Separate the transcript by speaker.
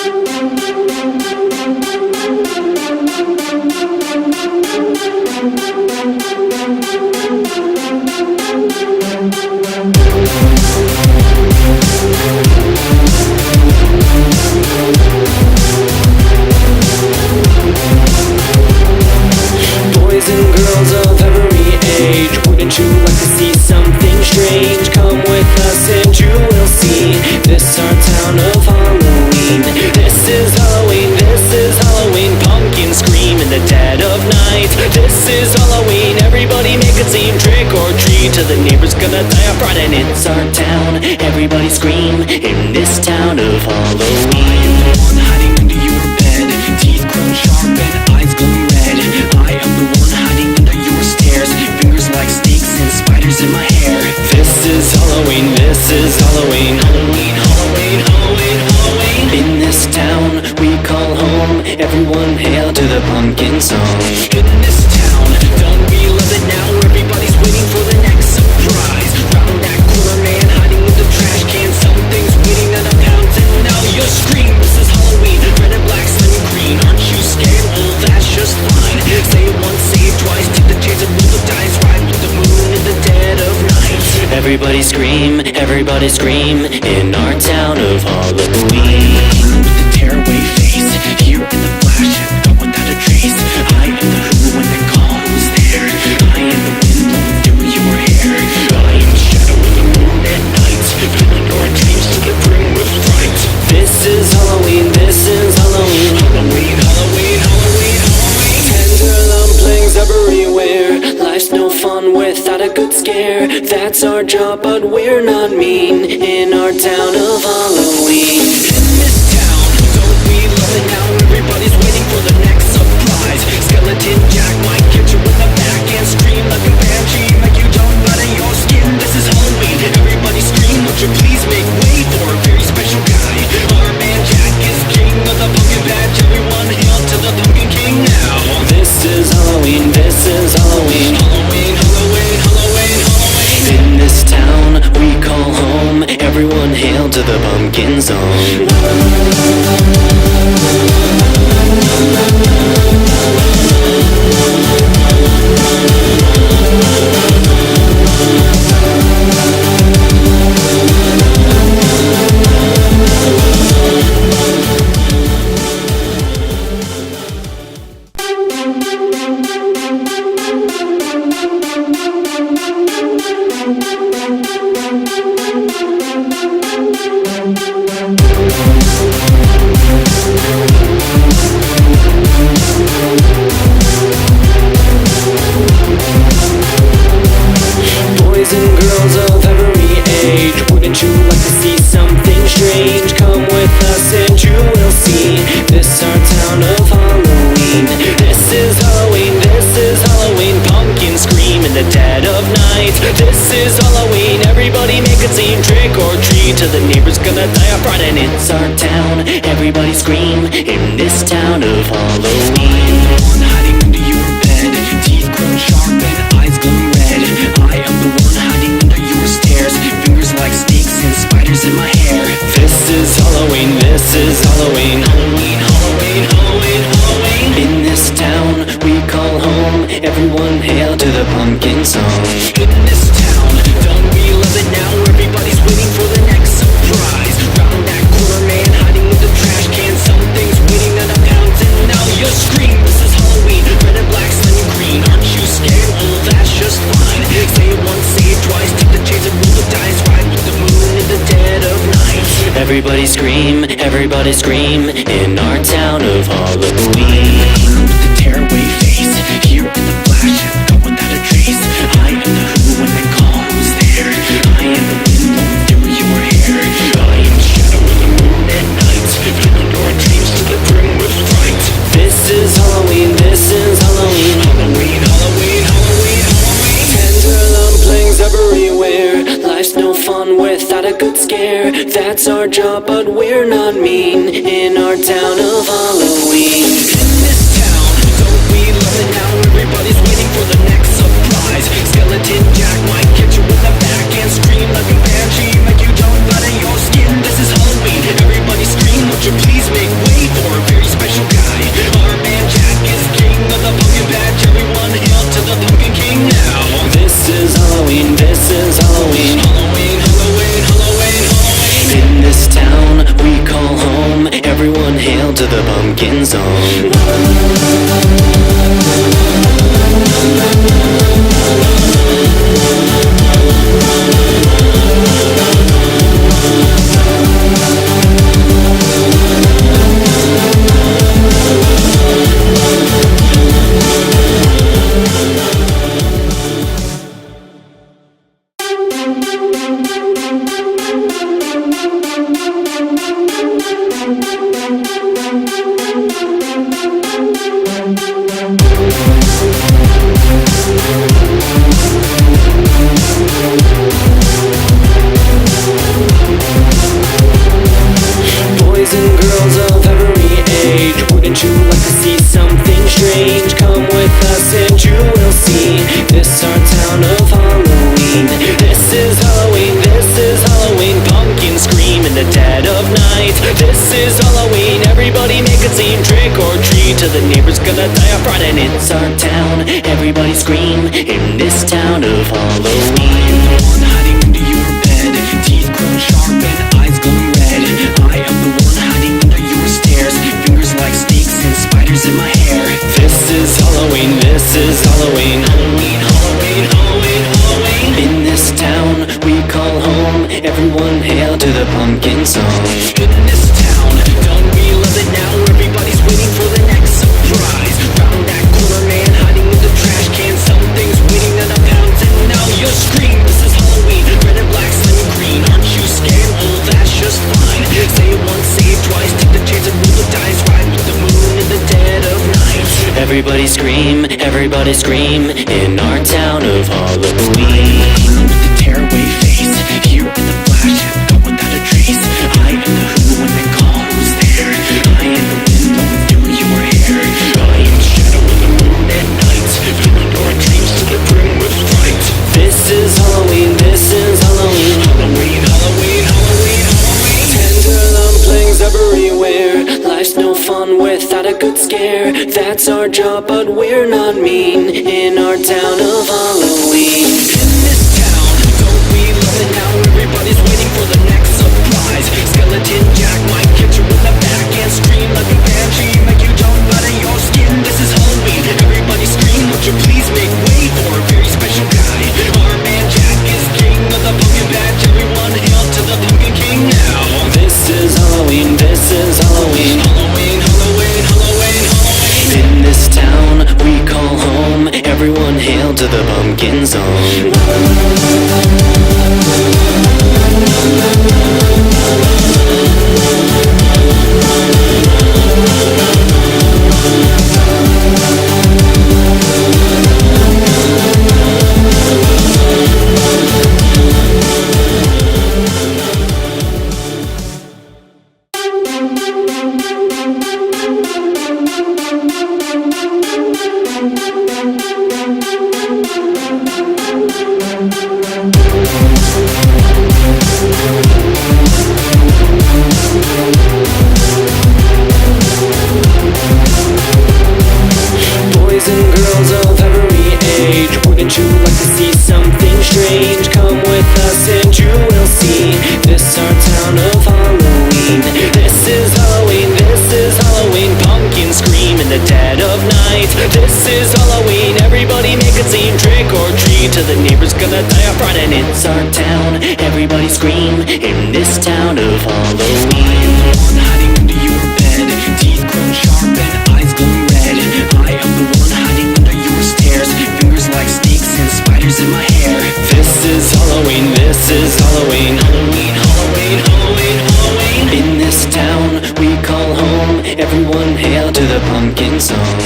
Speaker 1: Boys and girls of every age, wouldn't you like to see something strange? Come with us and you will see this our town of Halloween. This is Halloween, this is Halloween. Pumpkins scream in the dead of night. This is Halloween, everybody make a scene. Trick or treat till the neighbor's gonna die of fright. And it's our town, everybody scream in this town of Halloween. I am the one hiding under your bed, teeth grown sharp and eyes glowing red. I am the one hiding under your stairs, fingers like snakes and spiders in my hair. This is Halloween, this is Halloween. Halloween, Halloween, Halloween, Halloween. In this town we call home, everyone hail to the pumpkin song. In this town, don't we love it now? Everybody's waiting for the next surprise. Round that corner, man hiding in the trash can. Something's waiting on a mountain. Now you scream, this is Halloween. Red and black, slimy green. Aren't you scared? Well, that's just fine. Say it once, say it twice. Take the chance and roll the dice. Ride with the moon in the dead of night. Everybody scream in our town of Halloween. With the tearaway face, here in the flash, gone without a trace. I am the who when they call, who's there? I am the wind blowing through your hair. I am the shadow of the moon at night, filling your dreams to the brim with fright. This is Halloween, this is Halloween. Halloween, Halloween, Halloween, Halloween. Tender dumplings everywhere. Life's no fun without a good scare. That's our job, but we're not mean in our town of Halloween. In this town, don't we love it now? Everybody's waiting for the next surprise. Skeleton Jack might get you in the back and scream like a banshee, make you jump out of your skin. This is Halloween, everybody scream. Would you please make way for a very special guy? Our man Jack is king of the pumpkin patch. Everyone hail to the pumpkin king now. This is Halloween, this is Halloween. Halloween, Halloween, Halloween, Halloween. In this town we call home, everyone hail to the pumpkin song. Boys and girls of every age, wouldn't you like to see something strange? Come with us and you will see this our town of Halloween. This is Halloween, this is Halloween. Pumpkins scream in the dead of night. This is Halloween, everybody make a scene. Trick or treat till the neighbor's gonna die of fright. And it's our town, everybody scream in this town of Halloween. One hiding under your bed, teeth grown sharp and eyes glowing red. I am the one hiding under your stairs, fingers like snakes and spiders in my hair. This is Halloween, this is Halloween. Halloween, Halloween, Halloween, Halloween. In this town we call home, everyone hail to the pumpkin song. In this town, don't we love it now? Everybody's waiting for the next surprise. Round that corner, man hiding in the trash can. Something's waiting on a mountain. Now you scream, this is Halloween. Red and black, slimy green. Aren't you scared? Well, that's just fine. Say it once, say it twice. Take the chance and roll the dice. Ride with the moon in the dead of night. Everybody scream in our town of Halloween. With the tearaway face, here in the flash, gone without a trace. I am the who when they call, who's there? I am the wind blowing through your hair. I am the shadow of the moon at night, filling your dreams to the brim with fright. This is Halloween, this is Halloween. Halloween, Halloween, Halloween, Halloween. Tender dumplings everywhere. Life's no fun without a good scare. That's our job, but we're not mean in our town of Halloween. In this town, don't we love it now? Everybody's waiting for the next surprise. Skeleton Jack might get you in the back and scream like a banshee, make you jump out of your skin. This is Halloween, everybody scream. Would you please make way for a very special guy? Our man Jack is king of the pumpkin patch. Everyone hail to the pumpkin king now. This is Halloween, this is Halloween. Halloween, Halloween, Halloween, Halloween. In this town we call home, everyone hail to the pumpkin zone. Boys and girls of every age, wouldn't you like to see something strange? Come with us and you will see this our town of Halloween. This is Halloween, this is Halloween. Pumpkins scream in the dead of night. This is Halloween, everybody make a scene. Trick or treat till the neighbor's gonna die of fright. And it's our town, everybody scream in this town of Halloween. I am the one hiding under your bed, teeth grown sharp and eyes glowing red. I am the one hiding under your stairs, fingers like snakes and spiders in my hair. This is Halloween, this is Halloween. Halloween, Halloween, Halloween, Halloween. In this town we call home, everyone hail to the pumpkin song. In this town, don't we love it now? Everybody's waiting for the next surprise. Round that corner, man hiding in the trash can. Something's waiting in the pounds and now you scream. This is Halloween, red and black, slime and green. Aren't you scared? Well, that's just fine. Say it once, say it twice, take the chance and roll the dice. Ride with the moon in the dead of night. Everybody scream in our town of Halloween. With the tearaway face, here in the flash, gone without a trace. I am the who when they call, who's there? I am the wind blowing through your hair. I am the shadow of the moon at night, filling your dreams to the brim with fright. This is Halloween, this is Halloween. Halloween, Halloween, Halloween, Halloween. Tender dumplings everywhere. Life's no fun without a good scare. That's our job, but we're not mean in our town of Halloween. In this town, don't we love it now? Everybody's waiting for the next surprise. Skeleton Jack might catch you in the back and scream like a banshee, make you jump out of your skin. This is Halloween, everybody scream. Would you please make way for a very special guy? Our man Jack is king of the pumpkin patch. Everyone hail to the pumpkin king now. This is Halloween, this is Halloween. Halloween, Halloween, Halloween, Halloween. In this town we call home, everyone hail to the pumpkin zone. Boys and girls of every age, wouldn't you like to see something strange? Come with us and you will see this our town of Halloween. This is Halloween, this is Halloween. Pumpkins scream in the dead of night. This is Halloween, everybody make a scene. Trick or treat till the neighbor's gonna die of fright. And it's our town, everybody scream in this town of Halloween. I am the one hiding under your bed, teeth grown sharp and eyes glowing red. I am the one hiding under your stairs, fingers like snakes and spiders in my hair. This is Halloween, this is Halloween. Halloween, Halloween, Halloween, Halloween. In this town we call home, everyone hail to the pumpkin song.